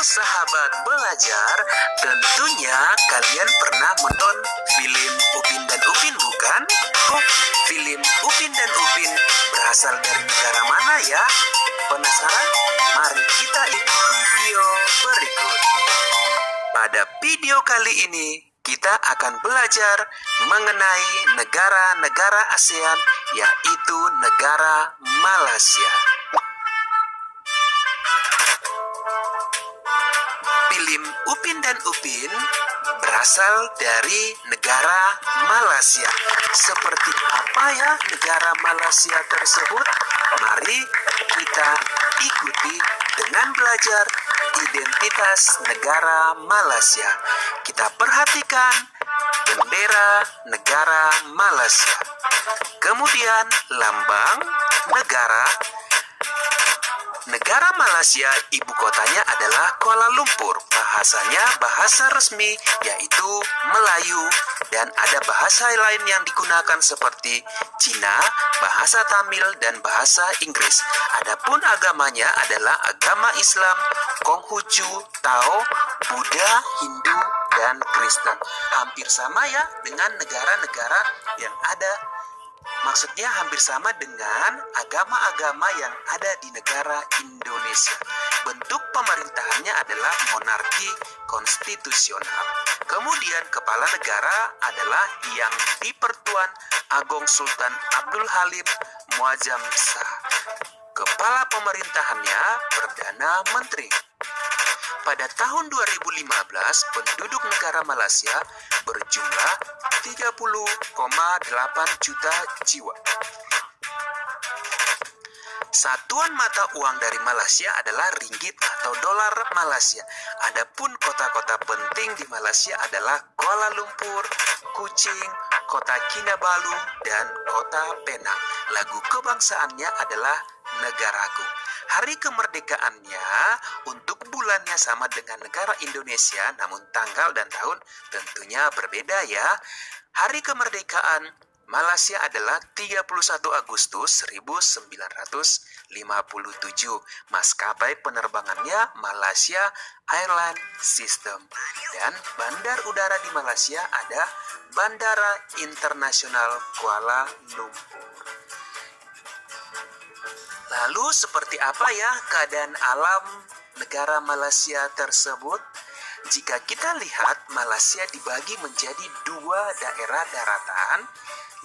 sahabat belajar, tentunya kalian pernah menonton film Upin dan Upin bukan? Oh, film Upin dan Upin berasal dari negara mana ya? Penasaran? Mari kita ikuti video berikut. Pada video kali ini, kita akan belajar mengenai negara-negara ASEAN, yaitu negara Malaysia. Film Upin dan Upin berasal dari negara Malaysia. Seperti apa ya negara Malaysia tersebut? Mari kita ikuti dengan belajar identitas negara Malaysia. Kita perhatikan bendera negara Malaysia. Kemudian lambang negara. Negara Malaysia, ibu kotanya adalah Kuala Lumpur. Bahasanya bahasa resmi yaitu Melayu, dan ada bahasa lain yang digunakan seperti Cina, bahasa Tamil, dan bahasa Inggris. Adapun agamanya adalah agama Islam, Konghucu, Tao, Buddha, Hindu, dan Kristen. Hampir sama ya dengan negara-negara yang ada. Maksudnya hampir sama dengan agama-agama yang ada di negara Indonesia. Bentuk pemerintahannya adalah monarki konstitusional. Kemudian kepala negara adalah Yang di-Pertuan Agong Sultan Abdul Halim Muazzam Shah. Kepala pemerintahannya Perdana Menteri. Pada tahun 2015, penduduk negara Malaysia berjumlah 30,8 juta jiwa. Satuan mata uang dari Malaysia adalah ringgit atau dolar Malaysia. Adapun kota-kota penting di Malaysia adalah Kuala Lumpur, Kuching, kota Kinabalu, dan kota Penang. Lagu kebangsaannya adalah Negaraku. Hari kemerdekaannya untuk bulannya sama dengan negara Indonesia, namun tanggal dan tahun tentunya berbeda ya. Hari kemerdekaan Malaysia adalah 31 Agustus 1957. Maskapai penerbangannya Malaysia Airlines System. Dan bandar udara di Malaysia ada Bandara Internasional Kuala Lumpur. Lalu seperti apa ya keadaan alam negara Malaysia tersebut? Jika kita lihat, Malaysia dibagi menjadi dua daerah daratan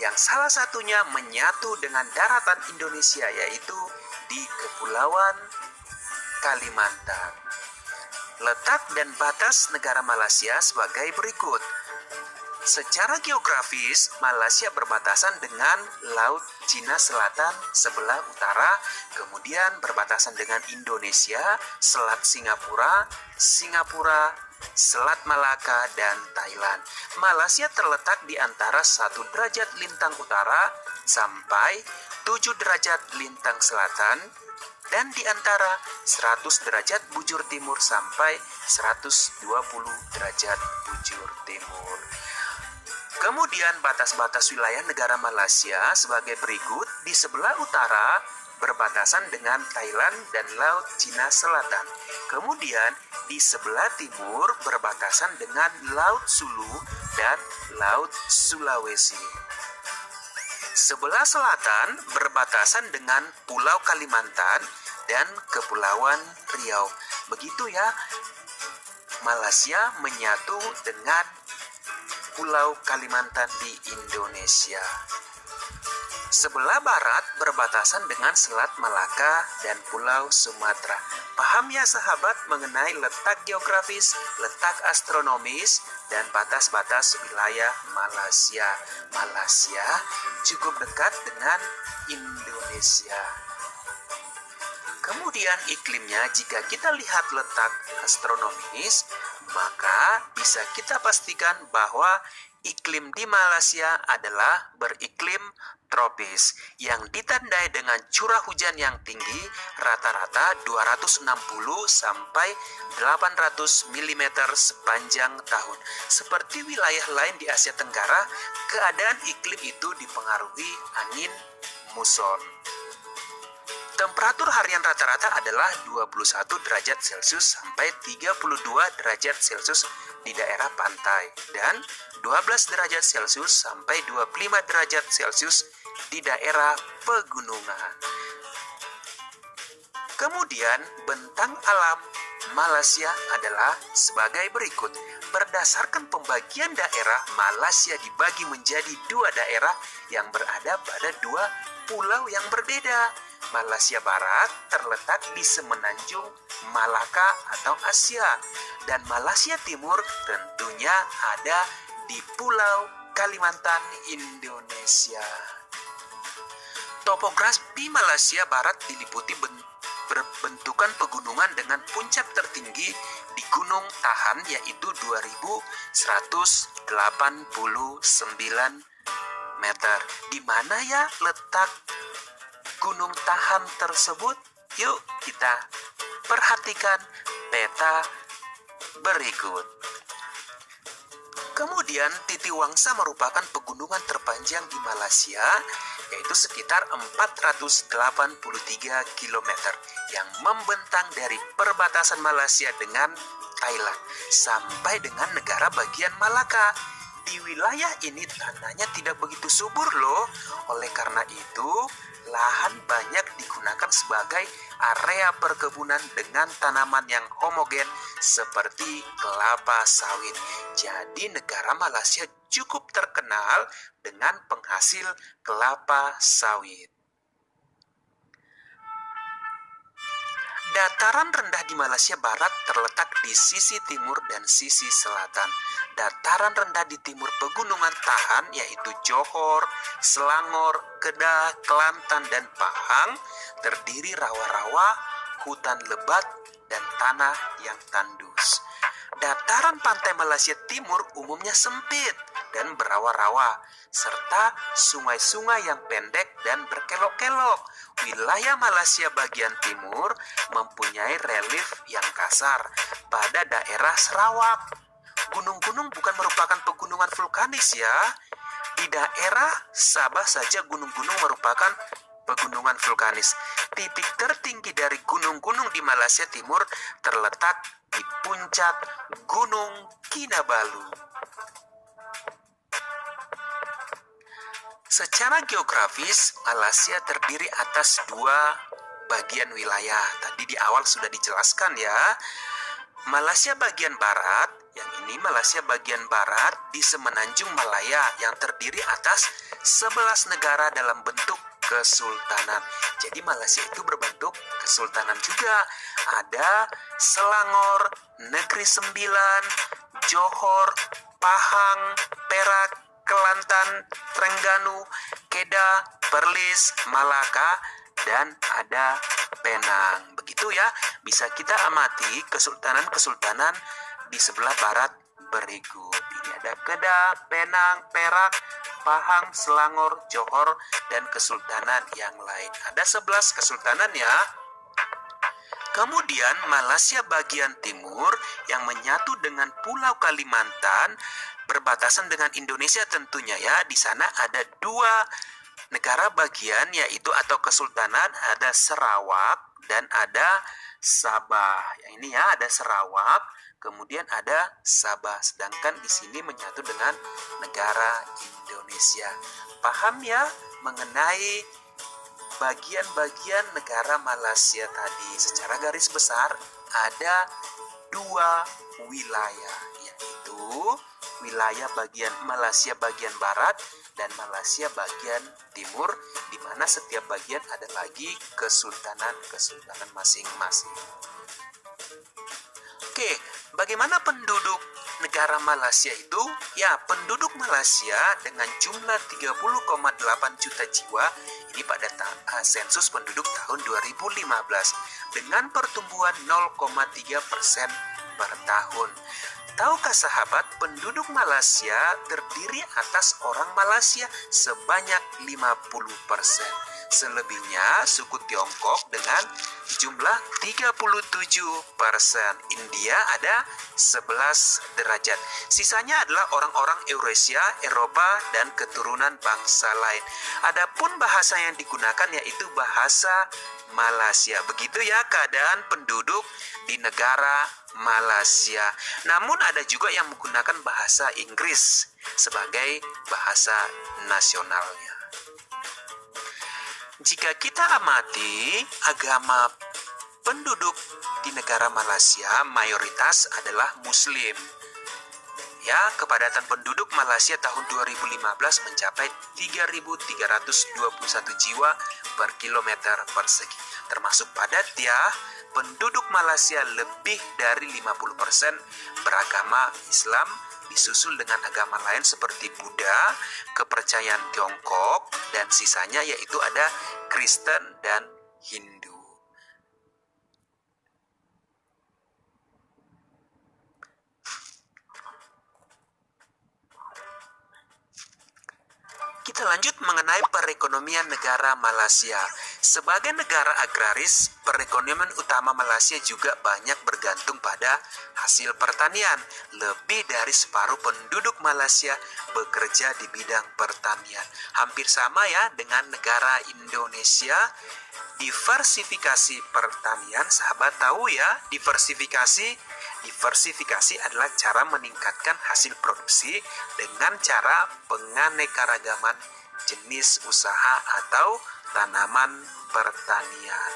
yang salah satunya menyatu dengan daratan Indonesia, yaitu di Kepulauan Kalimantan. Letak dan batas negara Malaysia sebagai berikut. Secara geografis, Malaysia berbatasan dengan Laut Cina Selatan sebelah utara, kemudian berbatasan dengan Indonesia, Selat Singapura, Selat Malaka, dan Thailand. Malaysia terletak di antara 1 derajat lintang utara sampai 7 derajat lintang selatan, dan di antara 100 derajat bujur timur sampai 120 derajat bujur timur. Kemudian batas-batas wilayah negara Malaysia sebagai berikut. Di sebelah utara berbatasan dengan Thailand dan Laut Cina Selatan. Kemudian di sebelah timur berbatasan dengan Laut Sulu dan Laut Sulawesi. Sebelah selatan berbatasan dengan Pulau Kalimantan dan Kepulauan Riau. Begitu ya, Malaysia menyatu dengan Pulau Kalimantan di Indonesia. Sebelah barat berbatasan dengan Selat Malaka dan Pulau Sumatera. Paham ya sahabat mengenai letak geografis, letak astronomis, dan batas-batas wilayah Malaysia. Malaysia cukup dekat dengan Indonesia. Kemudian iklimnya, jika kita lihat letak astronomis, maka bisa kita pastikan bahwa iklim di Malaysia adalah beriklim tropis yang ditandai dengan curah hujan yang tinggi rata-rata 260 sampai 800 mm sepanjang tahun. Seperti wilayah lain di Asia Tenggara, keadaan iklim itu dipengaruhi angin muson. Temperatur harian rata-rata adalah 21 derajat Celcius sampai 32 derajat Celcius di daerah pantai dan 12 derajat Celcius sampai 25 derajat Celcius di daerah pegunungan. Kemudian bentang alam Malaysia adalah sebagai berikut. Berdasarkan pembagian daerah, Malaysia dibagi menjadi dua daerah yang berada pada dua pulau yang berbeda. Malaysia Barat terletak di semenanjung Malaka atau Asia, dan Malaysia Timur tentunya ada di Pulau Kalimantan, Indonesia. Topografi Malaysia Barat diliputi berbentukan pegunungan dengan puncak tertinggi di Gunung Tahan yaitu 2189 meter. Di mana ya letak Gunung Tahan tersebut? Yuk kita perhatikan peta berikut. Kemudian Titiwangsa merupakan pegunungan terpanjang di Malaysia, yaitu sekitar 483 km yang membentang dari perbatasan Malaysia dengan Thailand sampai dengan negara bagian Malaka. Di wilayah ini tanahnya tidak begitu subur loh. Oleh karena itu, lahan banyak digunakan sebagai area perkebunan dengan tanaman yang homogen seperti kelapa sawit. Jadi negara Malaysia cukup terkenal dengan penghasil kelapa sawit. Dataran rendah di Malaysia Barat terletak di sisi timur dan sisi selatan. Dataran rendah di timur pegunungan Tahan yaitu Johor, Selangor, Kedah, Kelantan, dan Pahang terdiri rawa-rawa, hutan lebat, dan tanah yang tandus. Dataran pantai Malaysia Timur umumnya sempit dan berawa-rawa, serta sungai-sungai yang pendek dan berkelok-kelok. Wilayah Malaysia bagian timur mempunyai relief yang kasar pada daerah Sarawak. Gunung-gunung bukan merupakan pegunungan vulkanis ya. Di daerah Sabah saja gunung-gunung merupakan pegunungan vulkanis. Titik tertinggi dari gunung-gunung di Malaysia Timur terletak di puncak Gunung Kinabalu. Secara geografis, Malaysia terdiri atas dua bagian wilayah. Tadi di awal sudah dijelaskan ya. Malaysia bagian barat, yang ini Malaysia bagian barat di semenanjung Malaya yang terdiri atas 11 negara dalam bentuk kesultanan. Jadi Malaysia itu berbentuk kesultanan juga. Ada Selangor, Negeri Sembilan, Johor, Pahang, Perak, Kelantan, Terengganu, Kedah, Perlis, Malaka, dan ada Penang. Begitu ya, bisa kita amati kesultanan-kesultanan di sebelah barat berikut. Ini ada Kedah, Penang, Perak, Pahang, Selangor, Johor, dan kesultanan yang lain. Ada 11 kesultanan ya. Kemudian Malaysia bagian timur yang menyatu dengan Pulau Kalimantan berbatasan dengan Indonesia tentunya ya. Di sana ada dua negara bagian yaitu atau kesultanan, ada Sarawak dan ada Sabah. Yang ini ya, ada Sarawak, kemudian ada Sabah. Sedangkan di sini menyatu dengan negara Indonesia. Paham ya mengenai bagian-bagian negara Malaysia tadi? Secara garis besar ada dua wilayah, yaitu wilayah bagian Malaysia bagian barat dan Malaysia bagian timur, di mana setiap bagian ada lagi kesultanan masing-masing. Oke, bagaimana penduduk negara Malaysia itu? Ya, penduduk Malaysia dengan jumlah 30,8 juta jiwa ini pada sensus penduduk tahun 2015 dengan pertumbuhan 0,3% per tahun. Tahukah sahabat, penduduk Malaysia terdiri atas orang Malaysia sebanyak 50%. Selebihnya suku Tiongkok dengan jumlah 37%. India ada 11 derajat. Sisanya adalah orang-orang Eurasia, Eropa, dan keturunan bangsa lain. Adapun bahasa yang digunakan yaitu bahasa Malaysia. Begitu ya keadaan penduduk di negara Malaysia. Namun ada juga yang menggunakan bahasa Inggris sebagai bahasa nasionalnya. Jika kita amati agama penduduk di negara Malaysia, mayoritas adalah Muslim. Ya, kepadatan penduduk Malaysia tahun 2015 mencapai 3.321 jiwa per kilometer persegi. Termasuk padat ya, penduduk Malaysia lebih dari 50% beragama Islam, disusul dengan agama lain seperti Buddha, kepercayaan Tiongkok, dan sisanya yaitu ada Kristen dan Hindu. Kita lanjut mengenai perekonomian negara Malaysia. Sebagai negara agraris, perekonomian utama Malaysia juga banyak bergantung pada hasil pertanian. Lebih dari separuh penduduk Malaysia bekerja di bidang pertanian. Hampir sama ya dengan negara Indonesia. Diversifikasi pertanian, sahabat tahu ya, diversifikasi adalah cara meningkatkan hasil produksi dengan cara penganekaragaman jenis usaha atau tanaman pertanian.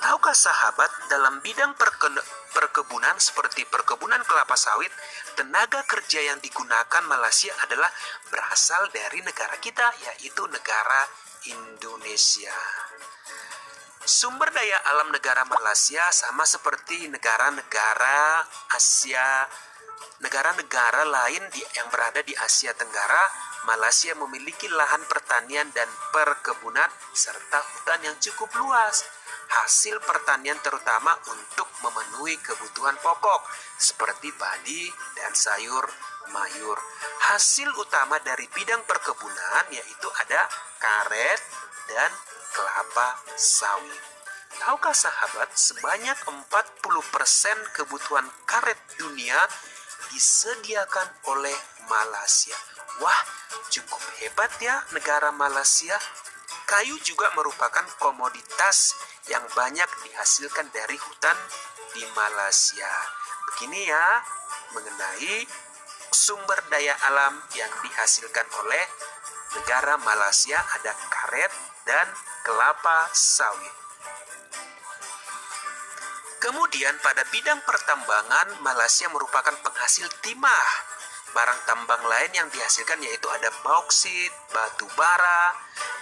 Tahukah sahabat, dalam bidang perkebunan seperti perkebunan kelapa sawit, tenaga kerja yang digunakan Malaysia adalah berasal dari negara kita, yaitu negara Indonesia. Sumber daya alam negara Malaysia sama seperti negara-negara Asia, negara-negara lain yang berada di Asia Tenggara. Malaysia memiliki lahan pertanian dan perkebunan serta hutan yang cukup luas. Hasil pertanian terutama untuk memenuhi kebutuhan pokok seperti padi dan sayur mayur. Hasil utama dari bidang perkebunan yaitu ada karet dan kelapa sawit. Tahukah sahabat, sebanyak 40% kebutuhan karet dunia disediakan oleh Malaysia. Wah, cukup hebat ya negara Malaysia. Kayu juga merupakan komoditas yang banyak dihasilkan dari hutan di Malaysia. Begini ya, mengenai sumber daya alam yang dihasilkan oleh negara Malaysia, ada karet dan kelapa sawit. Kemudian pada bidang pertambangan, Malaysia merupakan penghasil timah. Barang tambang lain yang dihasilkan yaitu ada bauksit, batu bara,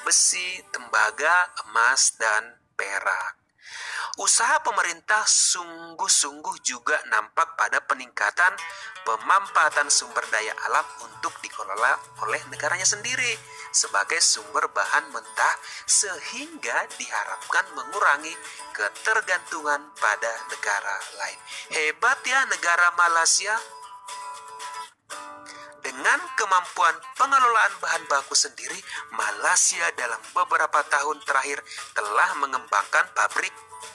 besi, tembaga, emas, dan perak. Usaha pemerintah sungguh-sungguh juga nampak pada peningkatan pemanfaatan sumber daya alam untuk dikelola oleh negaranya sendiri sebagai sumber bahan mentah sehingga diharapkan mengurangi ketergantungan pada negara lain. Hebat ya negara Malaysia. Dengan kemampuan pengelolaan bahan baku sendiri, Malaysia dalam beberapa tahun terakhir telah mengembangkan pabrik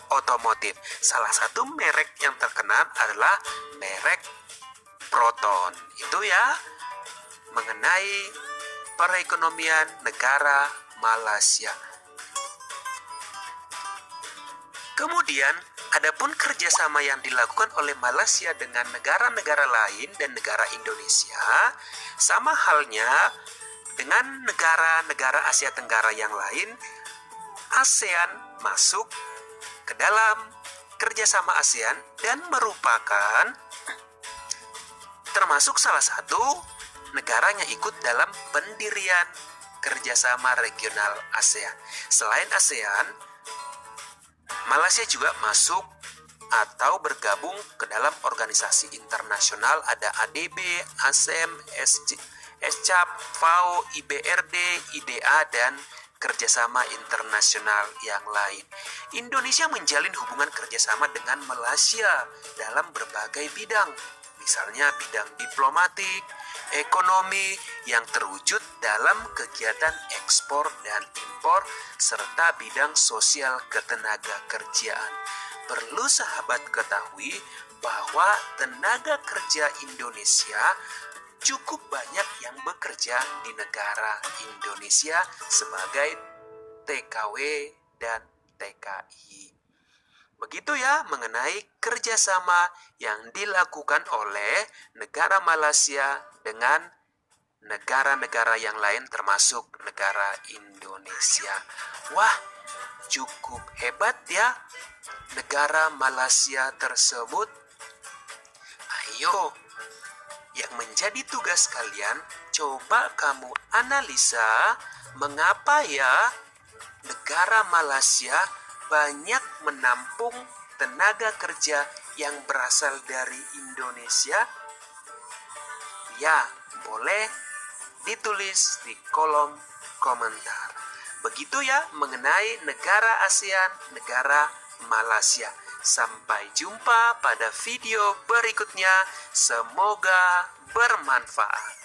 otomotif. Salah satu merek yang terkenal adalah merek Proton. Itu ya mengenai perekonomian negara Malaysia. Kemudian, adapun kerjasama yang dilakukan oleh Malaysia dengan negara-negara lain dan negara Indonesia, sama halnya dengan negara-negara Asia Tenggara yang lain, ASEAN masuk ke dalam kerjasama ASEAN dan merupakan termasuk salah satu negara yang ikut dalam pendirian kerjasama regional ASEAN. Selain ASEAN, Malaysia juga masuk atau bergabung ke dalam organisasi internasional, ada ADB, ASEM, SCAP, FAO, IBRD, IDA, dan kerjasama internasional yang lain. Indonesia menjalin hubungan kerjasama dengan Malaysia dalam berbagai bidang, misalnya bidang diplomatik, ekonomi yang terwujud dalam kegiatan ekspor dan impor serta bidang sosial ketenaga kerjaan. Perlu sahabat ketahui bahwa tenaga kerja Indonesia cukup banyak yang bekerja di negara Indonesia sebagai TKW dan TKI. Begitu ya mengenai kerjasama yang dilakukan oleh negara Malaysia dengan negara-negara yang lain termasuk negara Indonesia. Wah, cukup hebat ya negara Malaysia tersebut. Ayo, yang menjadi tugas kalian, coba kamu analisa mengapa ya negara Malaysia banyak menampung tenaga kerja yang berasal dari Indonesia? Ya, boleh ditulis di kolom komentar. Begitu ya mengenai negara ASEAN, negara Malaysia. Sampai jumpa pada video berikutnya. Semoga bermanfaat.